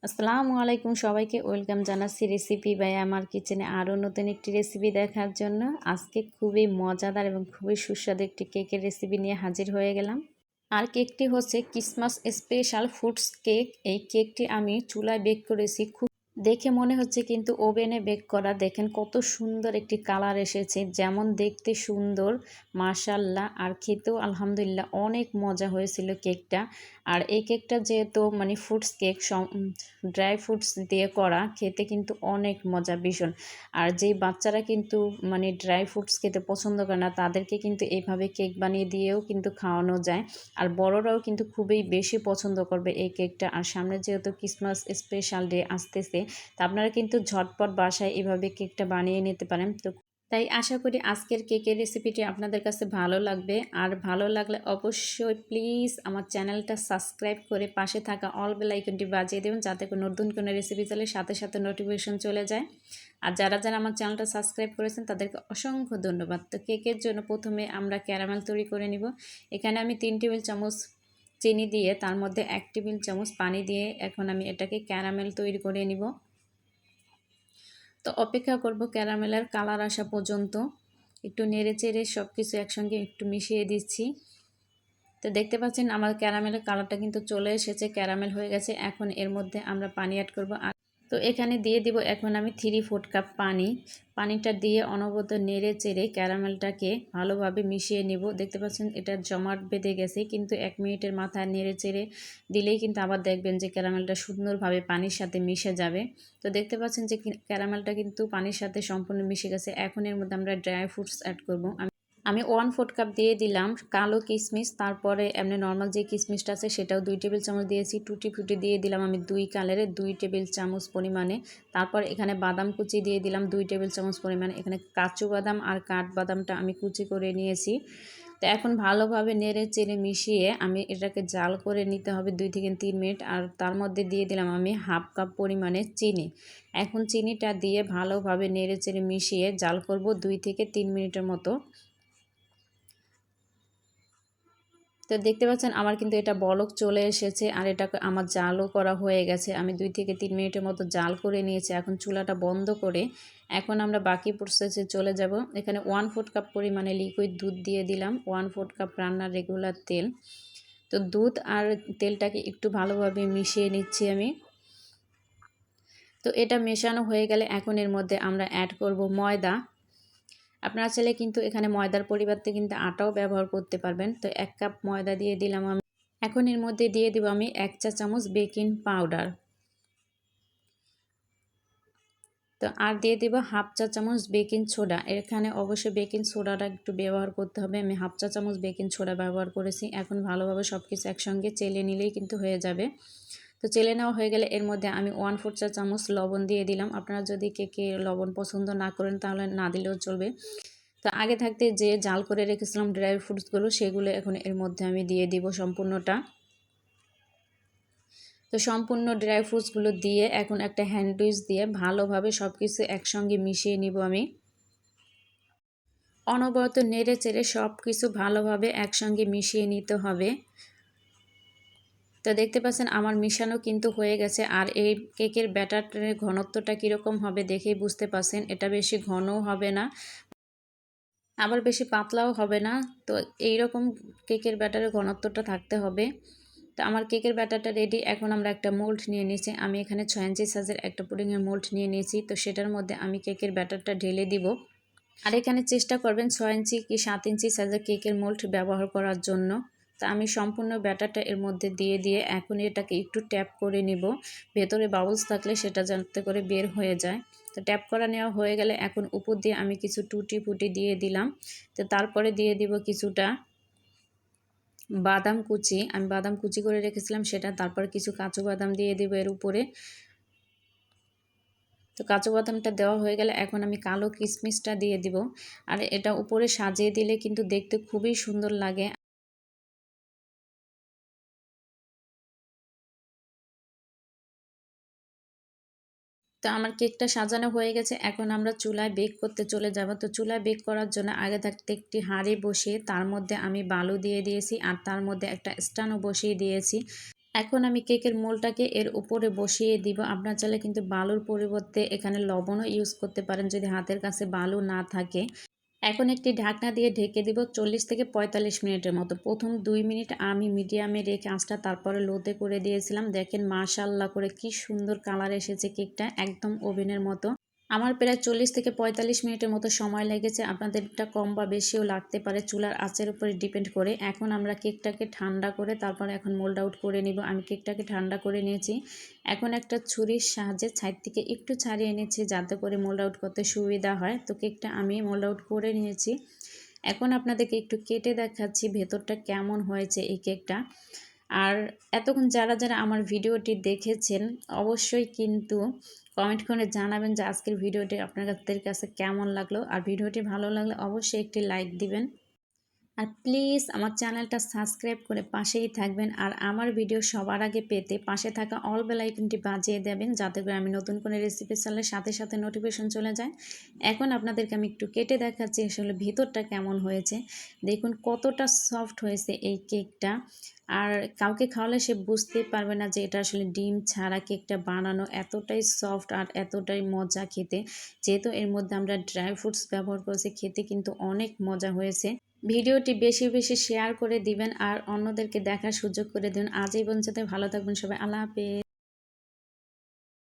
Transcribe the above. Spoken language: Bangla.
আসসালামু আলাইকুম সবাইকে ওয়েলকাম জানাচ্ছি রেসিপি বাই আমার কিচেনে আরও নতুন একটি রেসিপি দেখার জন্য। আজকে খুবই মজাদার এবং খুবই সুস্বাদু একটি কেকের রেসিপি নিয়ে হাজির হয়ে গেলাম। আর কেকটি হচ্ছে ক্রিসমাস স্পেশাল ফুডস কেক। এই কেকটি আমি চুলায় বেক করেছি। খুব দেখে মনে হচ্ছে কিন্তু ওভেনে বেক করা। দেখেন কত সুন্দর একটি কালার এসেছে, যেমন দেখতে সুন্দর মাশাল্লাহ, আর খেতেও আলহামদুলিল্লাহ অনেক মজা হয়েছিল কেকটা। আর এই কেকটা যেহেতু ফ্রুটস কেক, ড্রাই ফ্রুটস দিয়ে করা, খেতে কিন্তু অনেক মজা ভীষণ। আর যেই বাচ্চারা কিন্তু ড্রাই ফ্রুটস খেতে পছন্দ করে না, তাদেরকে কিন্তু এইভাবে কেক বানিয়ে দিয়েও কিন্তু খাওয়ানো যায়। আর বড়রাও কিন্তু খুবই বেশি পছন্দ করবে এই কেকটা। আর সামনে যেহেতু ক্রিসমাস স্পেশাল ডে আসতেছে, তা আপনারা কিন্তু ঝটপট বাসায় এভাবে কেকটা বানিয়ে নিতে পারেন। তো তাই আশা করি আজকের কেকের রেসিপিটি আপনাদের কাছে ভালো লাগবে। আর ভালো লাগলে অবশ্যই প্লিজ আমার চ্যানেলটা সাবস্ক্রাইব করে পাশে থাকা অল বেল আইকনটি বাজিয়ে দেবেন, যাতে করে নতুন কোনো রেসিপি চলে সাথে সাথে নোটিফিকেশন চলে যায়। আর যারা যারা আমার চ্যানেলটা সাবস্ক্রাইব করেছেন তাদেরকে অসংখ্য ধন্যবাদ। তো কেকের জন্য প্রথমে আমরা ক্যারামেল তৈরি করে নিব। এখানে আমি 3 টেবিল চামচ চিনি দিয়ে তার মধ্যে 1 টেবিল চামচ পানি দিয়ে এখন আমি এটাকে ক্যারামেল তৈরি করে নিব। তো অপেক্ষা করব ক্যারামেলের কালার আসা পর্যন্ত। একটু নেড়ে চেড়ে সব কিছু একসঙ্গে একটু মিশিয়ে দিচ্ছি। তো দেখতে পাচ্ছেন আমার ক্যারামেলের কালারটা কিন্তু চলে এসেছে, ক্যারামেল হয়ে গেছে। এখন এর মধ্যে আমরা পানি অ্যাড করব। তো এখানে দিয়ে দিব এখন আমি 3/4 কাপ পানি। পানিটা দিয়ে অনবরত নেড়ে চেড়ে ক্যারামেলটাকে ভালোভাবে মিশিয়ে নিব। দেখতে পাচ্ছেন এটা জমাট বেঁধে গেছে, কিন্তু 1 মিনিটের মাথায় নেড়ে চেড়ে দিলেই কিন্তু আবার দেখবেন যে ক্যারামেলটা সুন্দরভাবে পানির সাথে মিশে যাবে। তো দেখতে পাচ্ছেন যে ক্যারামেলটা কিন্তু পানির সাথে সম্পূর্ণ মিশে গেছে। এখন এর মধ্যে আমরা ড্রাই ফ্রুটস অ্যাড করব। আমি 1/4 কাপ দিয়ে দিলাম কালো কিশমিশ, তারপরে এমনি নর্মাল যে কিশমিশটা আছে সেটাও 2 টেবিল চামচ দিয়েছি। টুটি ফুটি দিয়ে দিলাম আমি 2 কালারে 2 টেবিল চামচ পরিমাণে। তারপর এখানে বাদাম কুচি দিয়ে দিলাম 2 টেবিল চামচ পরিমাণে। এখানে কাজু বাদাম আর কাঠবাদামটা আমি কুচি করে নিয়েছি। তো এখন ভালোভাবে নেড়ে চেড়ে মিশিয়ে আমি এটাকে জাল করে নিতে হবে 2 থেকে 3 মিনিট। আর তার মধ্যে দিয়ে দিলাম আমি 1/2 কাপ পরিমাণে চিনি। এখন চিনিটা দিয়ে ভালোভাবে নেড়ে চেড়ে মিশিয়ে জাল করব 2 থেকে 3 মিনিটের মতো। তো দেখতে পাচ্ছেন আমার কিন্তু এটা বলক চলে এসেছে, আর এটা আমার জালও করা হয়ে গেছে। আমি 2 থেকে 3 মিনিটের মতো জাল করে নিয়েছি। এখন চুলাটা বন্ধ করে এখন আমরা বাকি প্রসেসে চলে যাব। এখানে 1/4 কাপ পরিমাণে লিকুইড দুধ দিয়ে দিলাম, 1/4 কাপ রান্নার রেগুলার তেল। তো দুধ আর তেলটাকে একটু ভালোভাবে মিশিয়ে নিচ্ছি আমি। তো এটা মেশানো হয়ে গেলে এখন এর মধ্যে আমরা অ্যাড করব ময়দা। আপনারা চাইলে কিন্তু এখানে ময়দার পরিবর্তে কিন্তু আটাও ব্যবহার করতে পারবেন। তো 1 কাপ ময়দা দিয়ে দিলাম আমি। এখন এর মধ্যে দিয়ে দিব আমি 1 চা চামচ বেকিং পাউডার। তো আর দিয়ে দিব 1/2 চা চামচ বেকিং সোডা। এখানে অবশ্যই বেকিং সোডাটা একটু ব্যবহার করতে হবে। আমি 1/2 চা চামচ বেকিং সোডা ব্যবহার করেছি। এখন ভালোভাবে সব কিছু একসঙ্গে চেলে নিলেই কিন্তু হয়ে যাবে। তো চেলে নেওয়া হয়ে গেলে এর মধ্যে আমি 1/4 চা চামচ লবণ দিয়ে দিলাম। আপনারা যদি কেকে লবণ পছন্দ না করেন তাহলে না দিলেও চলবে। তো আগে থাকতে যে জাল করে রেখেছিলাম ড্রাই ফ্রুটসগুলো, সেগুলো এখন এর মধ্যে আমি দিয়ে দিব সম্পূর্ণটা। তো সম্পূর্ণ ড্রাই ফ্রুটসগুলো দিয়ে এখন একটা হ্যান্ড উইচ দিয়ে ভালোভাবে সব কিছু একসঙ্গে মিশিয়ে নিব আমি। অনবরত নেড়ে চেড়ে সব কিছু ভালোভাবে একসঙ্গে মিশিয়ে নিতে হবে। তো দেখতে পাচ্ছেন আমার মিশানো কিন্তু হয়ে গেছে। আর এই কেকের ব্যাটারের ঘনত্বটা কীরকম হবে দেখেই বুঝতে পারছেন। এটা বেশি ঘনও হবে না, আবার বেশি পাতলাও হবে না। তো এইরকম কেকের ব্যাটারের ঘনত্বটা থাকতে হবে। তো আমার কেকের ব্যাটারটা রেডি। এখন আমরা একটা মোল্ড নিয়ে নিয়েছি। আমি এখানে 6 ইঞ্চি সাইজের একটা পুডিংয়ের মোল্ড নিয়ে নিয়েছি। তো সেটার মধ্যে আমি কেকের ব্যাটারটা ঢেলে দিব। আর এখানে চেষ্টা করবেন 6 ইঞ্চি কি 7 ইঞ্চি সাইজের কেকের মোল্ড ব্যবহার করার জন্য। তো আমি সম্পূর্ণ ব্যাটারটা এর মধ্যে দিয়ে এখন এটাকে একটু ট্যাপ করে নিব। ভেতরে বাবলস থাকলে সেটা যাতে করে বের হয়ে যায়। তো ট্যাপ করা নেওয়া হয়ে গেলে এখন উপর দিয়ে আমি কিছু টুটি ফুটি দিয়ে দিলাম। তো তারপরে দিয়ে দিব কিছুটা বাদাম কুচি। আমি বাদাম কুচি করে রেখেছিলাম সেটা, তারপর কিছু কাজু বাদাম দিয়ে দিব এর উপরে। তো কাজু বাদামটা দেওয়া হয়ে গেলে এখন আমি কালো কিশমিশটা দিয়ে দিব। আর এটা উপরে সাজিয়ে দিলে কিন্তু দেখতে খুবই সুন্দর লাগে। তো আমার কেকটা সাজানো হয়ে গেছে। এখন আমরা চুলায় বেক করতে চলে যাব। তো চুলায় বেক করার জন্য আগে থাকতে একটি হাঁড়ি বসিয়ে তার মধ্যে আমি বালু দিয়ে দিয়েছি, আর তার মধ্যে একটা স্ট্যান্ডও বসিয়ে দিয়েছি। এখন আমি কেকের মোলটাকে এর উপরে বসিয়ে দিব। আপনার চাইলে কিন্তু বালুর পরিবর্তে এখানে লবণও ইউজ করতে পারেন যদি হাতের কাছে বালু না থাকে। এখন একটি ঢাকনা দিয়ে ঢেকে দিব 40 থেকে 45 মিনিটের মতো। প্রথম 2 মিনিট আমি মিডিয়ামে রেখে আঁচটা তারপরে লোতে করে দিয়েছিলাম। দেখেন মাশাআল্লাহ করে কি সুন্দর কালার এসেছে কেকটা, একদম ওভেনের মতো। আমার প্রায় 40 থেকে 45 মিনিটের মতো সময় লেগেছে। আপনাদেরটা কম বা বেশিও লাগতে পারে, চুলার আঁচের উপরে ডিপেন্ড করে। এখন আমরা কেকটাকে ঠান্ডা করে তারপরে এখন মোল্ড আউট করে নিব। আমি কেকটাকে ঠান্ডা করে নিয়েছি। এখন একটা ছুরির সাহায্যে সাইড থেকে একটু ছাড়িয়ে নিচ্ছি যাতে করে মোল্ড আউট করতে সুবিধা হয়। তো কেকটা আমি মোল্ড আউট করে নিয়েছি। এখন আপনাদেরকে একটু কেটে দেখাচ্ছি ভেতরটা কেমন হয়েছে এই কেকটা। আর এতক্ষণ যারা আমার ভিডিওটি দেখেছেন অবশ্যই কিন্তু কমেন্ট করে জানাবেন যে আজকের ভিডিওটি আপনাদের কাছে কেমন লাগলো। আর ভিডিওটি ভালো লাগলে অবশ্যই একটি লাইক দিবেন। আর প্লিজ আমার চ্যানেলটা সাবস্ক্রাইব করে পাশেই থাকবেন। আর আমার ভিডিও সবার আগে পেতে পাশে থাকা অল বেল আইকনটি বাজিয়ে দেবেন যাতে করে আমি নতুন কোনো রেসিপি চাইলে সাথে সাথে নোটিফিকেশন চলে যায়। এখন আপনাদেরকে আমি একটু কেটে দেখাচ্ছি আসলে ভিতরটা কেমন হয়েছে। দেখুন কতটা সফট হয়েছে এই কেকটা। আর কাউকে খাওয়ালে সে বুঝতেই পারবে না যে এটা আসলে ডিম ছাড়া কেকটা বানানো, এতটাই সফট আর এতটাই মজা খেতে। যেহেতু এর মধ্যে আমরা ড্রাই ফ্রুটস ব্যবহার করেছি, খেতে কিন্তু অনেক মজা হয়েছে। ভিডিওটি বেশি বেশি শেয়ার করে দিবেন আর অন্যদেরকে দেখার সুযোগ করে দিন। আজ এই পর্যন্ত, ভালো থাকবেন সবাই। আল্লাহ হাফেজ।